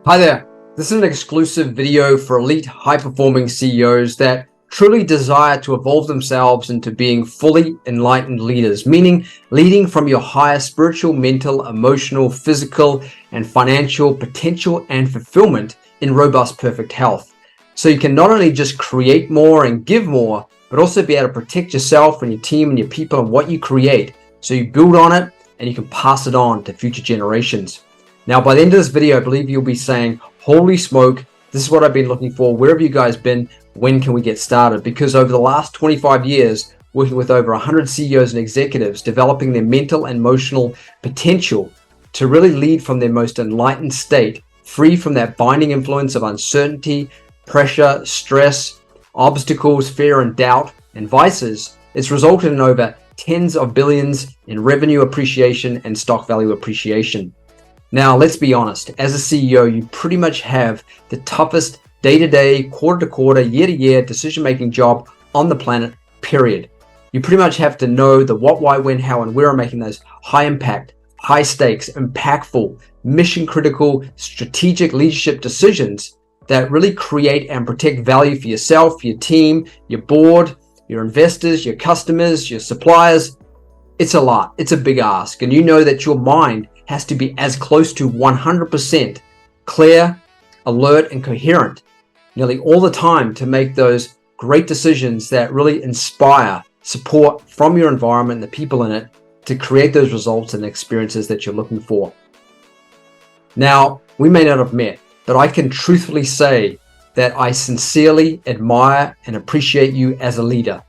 Hi there. This is an exclusive video for elite high-performing CEOs that truly desire to evolve themselves into being fully enlightened leaders, meaning leading from your higher spiritual, mental, emotional, physical, and financial potential and fulfillment in robust, perfect health. So you can not only just create more and give more, but also be able to protect yourself and your team and your people and what you create. So you build on it and you can pass it on to future generations. Now, by the end of this video, I believe you'll be saying, holy smoke, this is what I've been looking for. Where have you guys been? When can we get started? Because over the last 25 years, working with over 100 CEOs and executives, developing their mental and emotional potential to really lead from their most enlightened state, free from that binding influence of uncertainty, pressure, stress, obstacles, fear, and doubt, and vices, it's resulted in over tens of billions in revenue appreciation and stock value appreciation. Now, let's be honest, as a CEO, you pretty much have the toughest day-to-day, quarter-to-quarter, year-to-year decision-making job on the planet, period. You pretty much have to know the what, why, when, how, and where are making those high-impact, high-stakes, impactful, mission-critical, strategic leadership decisions that really create and protect value for yourself, your team, your board, your investors, your customers, your suppliers. It's a lot. It's a big ask. And you know that your mind has to be as close to 100% clear, alert, and coherent nearly all the time to make those great decisions that really inspire support from your environment and the people in it to create those results and experiences that you're looking for. Now, we may not have met, but I can truthfully say that I sincerely admire and appreciate you as a leader.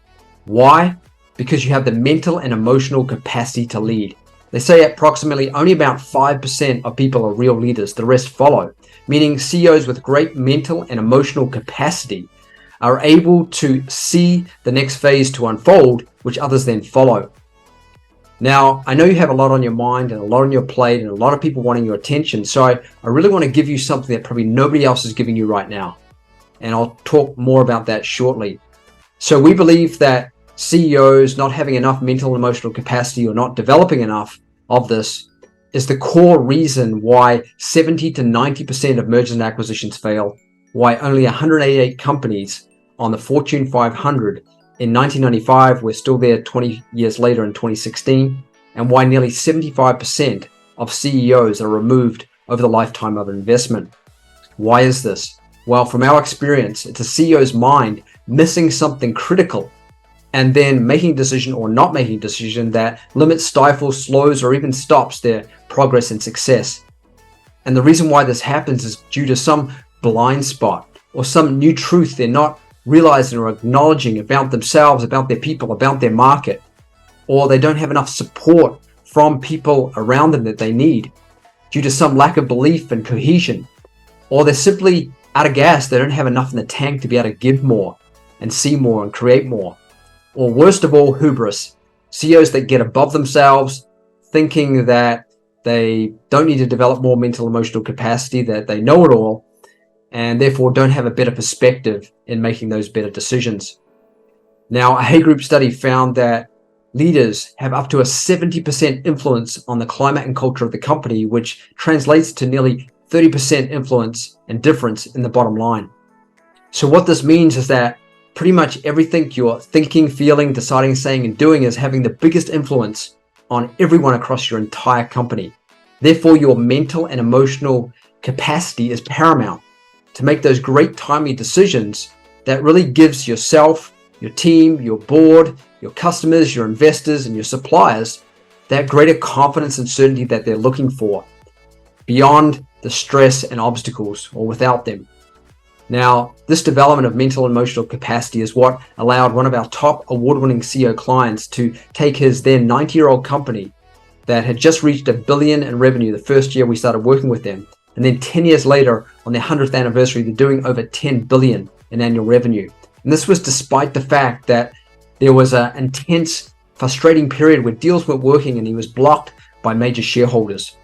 Why? Because you have the mental and emotional capacity to lead. They say approximately only about 5% of people are real leaders, the rest follow, meaning CEOs with great mental and emotional capacity are able to see the next phase to unfold, which others then follow. Now, I know you have a lot on your mind and a lot on your plate and a lot of people wanting your attention, so I really want to give you something that probably nobody else is giving you right now. And I'll talk more about that shortly. So we believe that CEOs not having enough mental and emotional capacity or not developing enough of this is the core reason why 70 to 90% of mergers and acquisitions fail, why only 188 companies on the Fortune 500 in 1995 were still there 20 years later in 2016, and why nearly 75% of CEOs are removed over the lifetime of an investment. Why is this? Well, from our experience, it's a CEO's mind missing something critical and then making a decision or not making a decision that limits, stifles, slows, or even stops their progress and success. And the reason why this happens is due to some blind spot or some new truth they're not realizing or acknowledging about themselves, about their people, about their market, or they don't have enough support from people around them that they need due to some lack of belief and cohesion, or they're simply out of gas. They don't have enough in the tank to be able to give more and see more and create more. Or worst of all, hubris. CEOs that get above themselves, thinking that they don't need to develop more mental emotional capacity, that they know it all, and therefore don't have a better perspective in making those better decisions. Now, a Hay Group study found that leaders have up to a 70% influence on the climate and culture of the company, which translates to nearly 30% influence and difference in the bottom line. So what this means is that pretty much everything you're thinking, feeling, deciding, saying, and doing is having the biggest influence on everyone across your entire company. Therefore, your mental and emotional capacity is paramount to make those great timely decisions that really gives yourself, your team, your board, your customers, your investors, and your suppliers that greater confidence and certainty that they're looking for beyond the stress and obstacles or without them. Now, this development of mental and emotional capacity is what allowed one of our top award-winning CEO clients to take his then 90-year-old company that had just reached $1 billion in revenue the first year we started working with them. And then 10 years later, on their 100th anniversary, they're doing over $10 billion in annual revenue. And this was despite the fact that there was an intense, frustrating period where deals weren't working and he was blocked by major shareholders.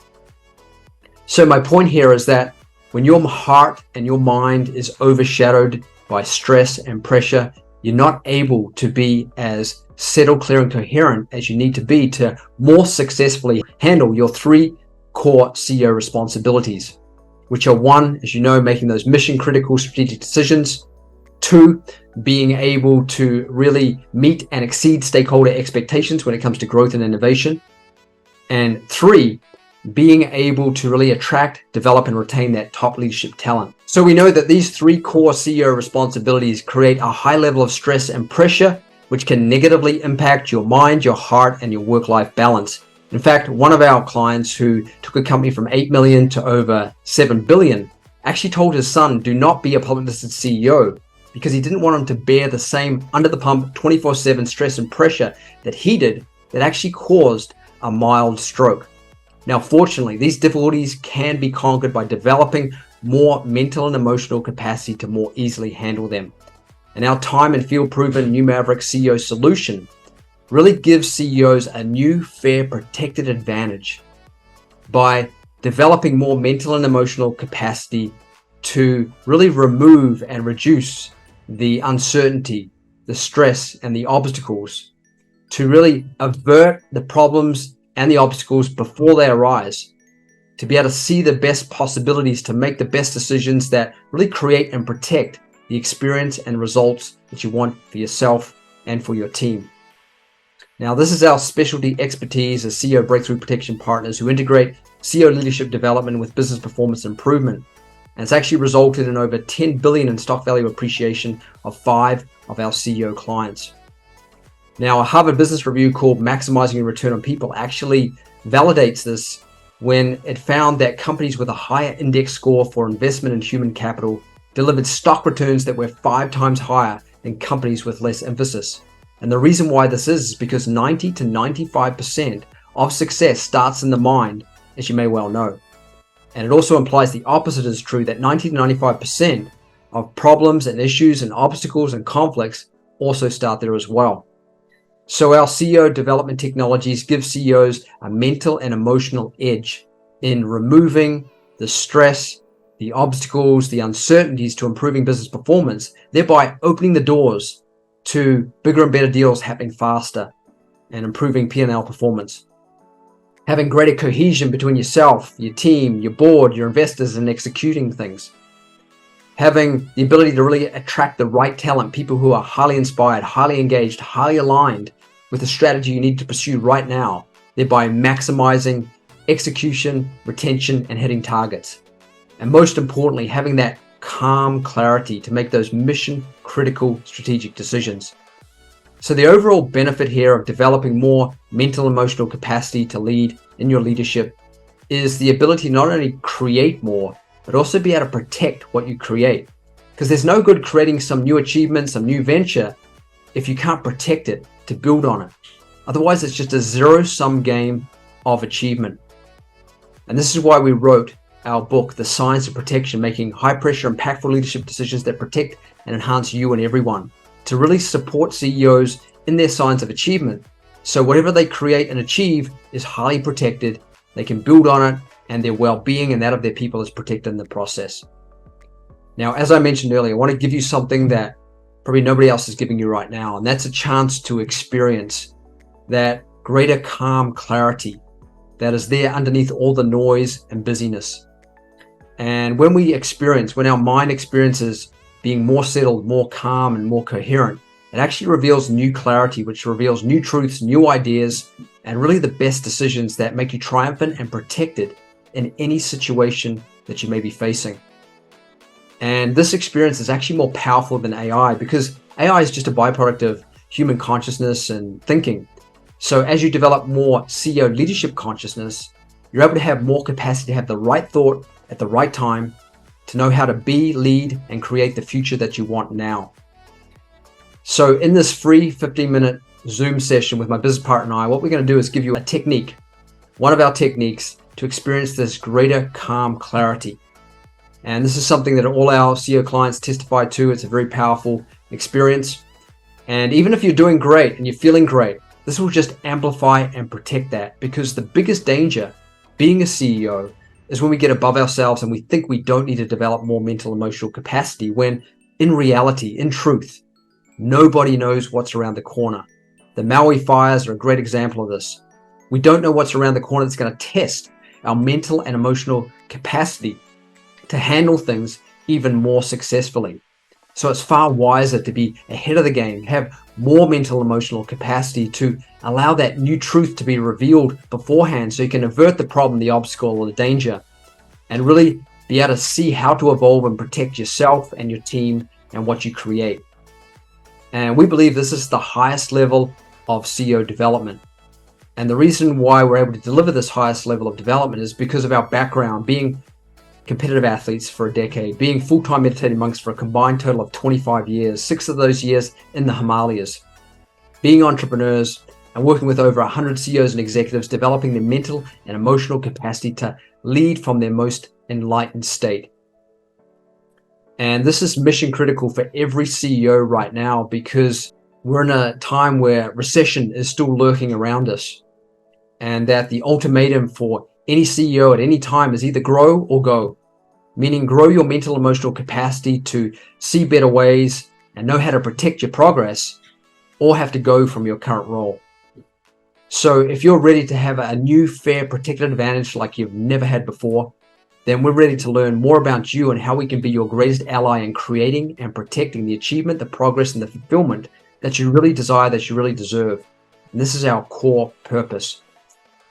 So my point here is that when your heart and your mind is overshadowed by stress and pressure, you're not able to be as settled, clear, and coherent as you need to be to more successfully handle your three core CEO responsibilities. which are one, as you know, making those mission critical strategic decisions. Two, being able to really meet and exceed stakeholder expectations when it comes to growth and innovation. And three, being able to really attract, develop, and retain that top leadership talent. So we know that these three core CEO responsibilities create a high level of stress and pressure, which can negatively impact your mind, your heart, and your work-life balance. In fact, one of our clients who took a company from 8 million to over 7 billion actually told his son, do not be a public listed CEO, because he didn't want him to bear the same under the pump 24/7 stress and pressure that he did, that actually caused a mild stroke. Now, fortunately, these difficulties can be conquered by developing more mental and emotional capacity to more easily handle them. And our time and field proven new Mavericks CEO solution really gives CEOs a new, fair, protected advantage by developing more mental and emotional capacity to really remove and reduce the uncertainty, the stress, and the obstacles, to really avert the problems and the obstacles before they arise, to be able to see the best possibilities, to make the best decisions that really create and protect the experience and results that you want for yourself and for your team. Now, this is our specialty expertise as CEO Breakthrough Protection Partners who integrate CEO leadership development with business performance improvement. And it's actually resulted in over 10 billion in stock value appreciation of 5 of our CEO clients. Now, a Harvard Business Review called Maximizing Your Return on People actually validates this when it found that companies with a higher index score for investment in human capital delivered stock returns that were 5 times higher than companies with less emphasis. And the reason why this is because 90 to 95% of success starts in the mind, as you may well know. And it also implies the opposite is true, that 90 to 95% of problems and issues and obstacles and conflicts also start there as well. So our CEO development technologies give CEOs a mental and emotional edge in removing the stress, the obstacles, the uncertainties to improving business performance, thereby opening the doors to bigger and better deals happening faster and improving P&L performance. Having greater cohesion between yourself, your team, your board, your investors, and executing things. Having the ability to really attract the right talent, people who are highly inspired, highly engaged, highly aligned with the strategy you need to pursue right now, thereby maximizing execution, retention, and hitting targets. And most importantly, having that calm clarity to make those mission critical strategic decisions. So the overall benefit here of developing more mental and emotional capacity to lead in your leadership is the ability to not only create more, but also be able to protect what you create. Because there's no good creating some new achievement, some new venture, if you can't protect it to build on it. Otherwise, it's just a zero-sum game of achievement. And this is why we wrote our book, The Science of Protection, making high-pressure, impactful leadership decisions that protect and enhance you and everyone, to really support CEOs in their science of achievement. So whatever they create and achieve is highly protected, they can build on it, and their well-being and that of their people is protected in the process. Now, as I mentioned earlier, I want to give you something that probably nobody else is giving you right now, and that's a chance to experience that greater calm clarity that is there underneath all the noise and busyness. And when our mind experiences being more settled, more calm, and more coherent, it actually reveals new clarity, which reveals new truths, new ideas, and really the best decisions that make you triumphant and protected in any situation that you may be facing. And this experience is actually more powerful than AI, because AI is just a byproduct of human consciousness and thinking. So as you develop more CEO leadership consciousness, you're able to have more capacity to have the right thought at the right time, to know how to be, lead, and create the future that you want now. So in this free 15-minute Zoom session with my business partner and I, what we're going to do is give you a technique, one of our techniques to experience this greater calm clarity. And this is something that all our CEO clients testify to. It's a very powerful experience. And even if you're doing great and you're feeling great, this will just amplify and protect that, because the biggest danger being a CEO is when we get above ourselves and we think we don't need to develop more mental emotional capacity, when in reality, in truth, nobody knows what's around the corner. The Maui fires are a great example of this. We don't know what's around the corner that's going to test our mental and emotional capacity to handle things even more successfully. So it's far wiser to be ahead of the game, have more mental emotional capacity to allow that new truth to be revealed beforehand so you can avert the problem, the obstacle, or the danger, and really be able to see how to evolve and protect yourself and your team and what you create. And we believe this is the highest level of CEO development. And the reason why we're able to deliver this highest level of development is because of our background, being competitive athletes for a decade, being full-time meditating monks for a combined total of 25 years, 6 of those years in the Himalayas, being entrepreneurs and working with over 100 CEOs and executives, developing their mental and emotional capacity to lead from their most enlightened state. And this is mission critical for every CEO right now, because we're in a time where recession is still lurking around us, and that the ultimatum for any CEO at any time is either grow or go, meaning grow your mental emotional capacity to see better ways and know how to protect your progress, or have to go from your current role. So if you're ready to have a new, fair, protected advantage like you've never had before, then we're ready to learn more about you and how we can be your greatest ally in creating and protecting the achievement, the progress, and the fulfillment that you really desire, that you really deserve. And this is our core purpose.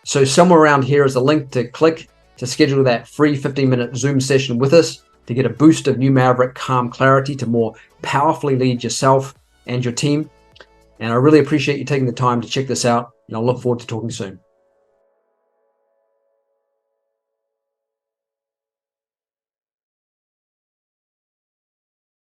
So somewhere around here is a link to click to schedule that free 15-minute Zoom session with us to get a boost of new Maverick calm clarity to more powerfully lead yourself and your team. And I really appreciate you taking the time to check this out, and I look forward to talking soon.